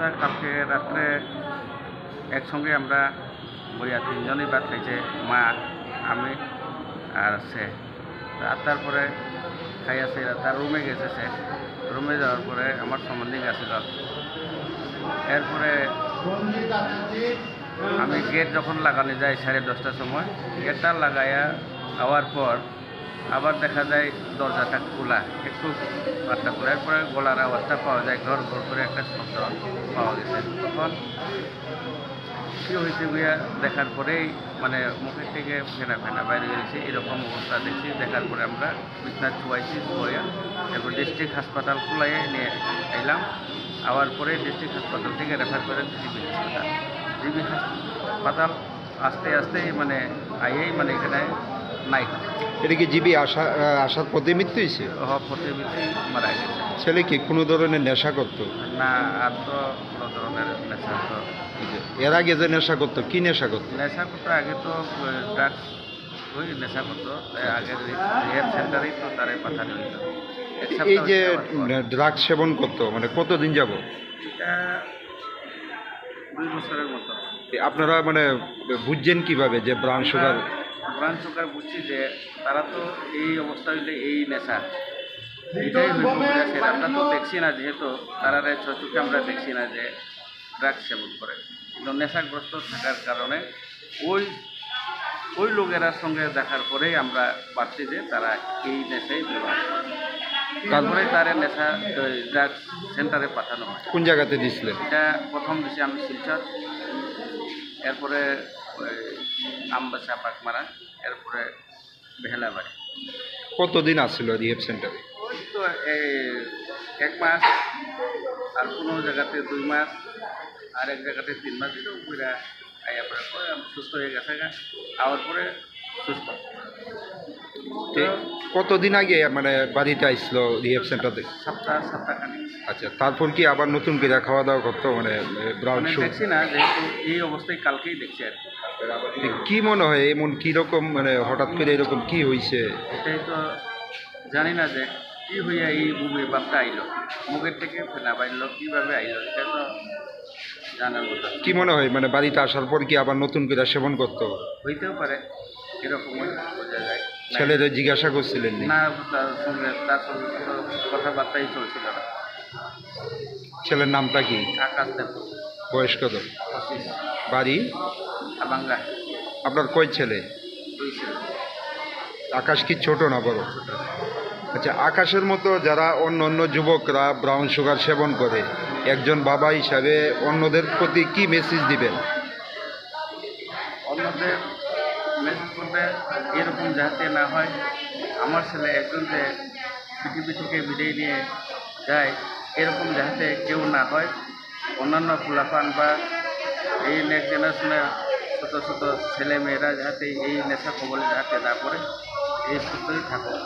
অবস্থা কালকে রাত্রে একসঙ্গে আমরা বইয়া তিনজনই ভাত খাইছে, মা, আমি আর সে। তারপরে খাইয়া সে তার রুমে গেছে, সে রুমে যাওয়ার পরে আমার সম্বন্ধী আসছিল। এরপরে আমি গেট যখন লাগানো যায় 10:30টার সময়, গেটটা লাগাইয়া যাওয়ার পর আবার দেখা যায় দরজাটা খোলা, একটু বারটা খোলা। এরপরে গলার আওয়াজটা পাওয়া যায়, ঘর ঘর করে একটা শব্দ পাওয়া গেছে। তখন কী হয়েছে বইয়া দেখার পরেই মানে মুখের থেকে ফেনা ফেনা বাইরে গেছে, এরকম অবস্থা দেখছি। দেখার পরে আমরা বিছনা ছুয়াইছি, ছুয়াইয়া এরপর ডিস্ট্রিক্ট হাসপাতাল খুলাইয়ে নিয়ে এলাম। আবার পরে ডিস্ট্রিক্ট হাসপাতাল থেকে রেফার করে জিবি হাসপাতাল। জিবি হাসপাতাল আস্তে আস্তে মানে আইয়েই মানে এখানে নাই। এটা কি জিবি আসার পথে মৃত্যু হয়েছে? প্রতিবেশী মারা গেছে। ছেলে কি কোনো ধরনের নেশা করতো? না, আর তো কোনো ধরনের নেশা তো। এর আগে যে নেশা করতো, কি নেশা করতো? নেশা করতো আগে তো ড্রাগস ওই নেশা করতো, আগের রিহ্যাব সেন্টারেই তো তারে পাঠানো হইতো। এই যে ড্রাগস সেবন করতো মানে কতদিন যাব? এটা 2 বছরের মতো। আপনারা মানে বুঝছেন কিভাবে যে ব্রাউন সুগার? ব্রাউন সুগার বুঝছি যে তারা তো এই অবস্থা হইলে এই নেশা এটাই হইব। আমরা তো দেখছি না, যেহেতু তারা চোখে আমরা দেখছি না যে ড্রাগস সেবন করে, কিন্তু নেশাগ্রস্ত থাকার কারণে ওই লোকেরার সঙ্গে দেখার পরেই আমরা পাচ্ছি যে তারা এই নেশাই ব্যবহার করে। তারপরে তারা নেশা ড্রাগস সেন্টারে পাঠানো হয়। কোন জায়গাতে দিছিলেন? এটা প্রথম দিছি আমি শিলচর, এরপরে আমবাসা পাকমারা, এরপরে বেহেলাবাড়ি। কতদিন আসছিল রিহ্যাব সেন্টারে? ওই তো 1 মাস, আর কোনো জায়গাতে 2 মাস, আর এক জায়গাতে 3 মাস। এটা উপরে আইয়া পরে সুস্থ হয়ে গেছে, আওয়ার পরে সুস্থ। কতদিন আগে মানে বাড়িতে আসছিল রিহ্যাব সেন্টারে? সপ্তাহখানিক। আচ্ছা, তারপর কি আবার নতুন করে খাওয়া দাওয়া করতো মানে ব্রাউন সুগার? দেখছি না, যেহেতু এই অবস্থায় কালকেই দেখছি আর কি। কি মনে হয় এমন কীরকম মানে হঠাৎ করে এরকম কি হয়েছে? এটাই তো জানি না যে কী হইয়া এই মুভি বাপটা আইলো, মুখের থেকে ফেনা বাইলো, কীভাবে আইলো, এটা তো জানার মতো। কি মনে হয় মানে বাড়িতে আসার পর কি আবার নতুন করে সেবন করতো? হইতেও পারে, এরকমই বোঝা যায়। ছেলেদের জিজ্ঞাসা করছিলেন না, তার সঙ্গে কোনো কথাবার্তাই চলছিল না। ছেলের নামটা কি? আকাশ দেব। বয়স কত? 25। বাড়ি? আবাঙ্গা। আপনার কয় ছেলে? 2 ছেলে। আকাশ কি ছোট না বড়? আচ্ছা, আকাশের মতো যারা অন্য যুবকরা ব্রাউন সুগার সেবন করে, একজন বাবা হিসাবে অন্যদের প্রতি কি মেসেজ দিবেন? অন্যদের মেসেজ করবে এরকম যাতে না হয়। আমার ছেলে একজন যে পৃথিবী থেকে বিদায় নিয়ে যায়, এরকম যাতে কেউ না হয়। অন্যান্য ফুলাফান বা এই নেক্সট জেনারেশনের ছোটো ছোটো ছেলেমেয়েরা যাতে এই নেশা কবলে যাতে না পড়ে, এই সুস্থই থাকুক।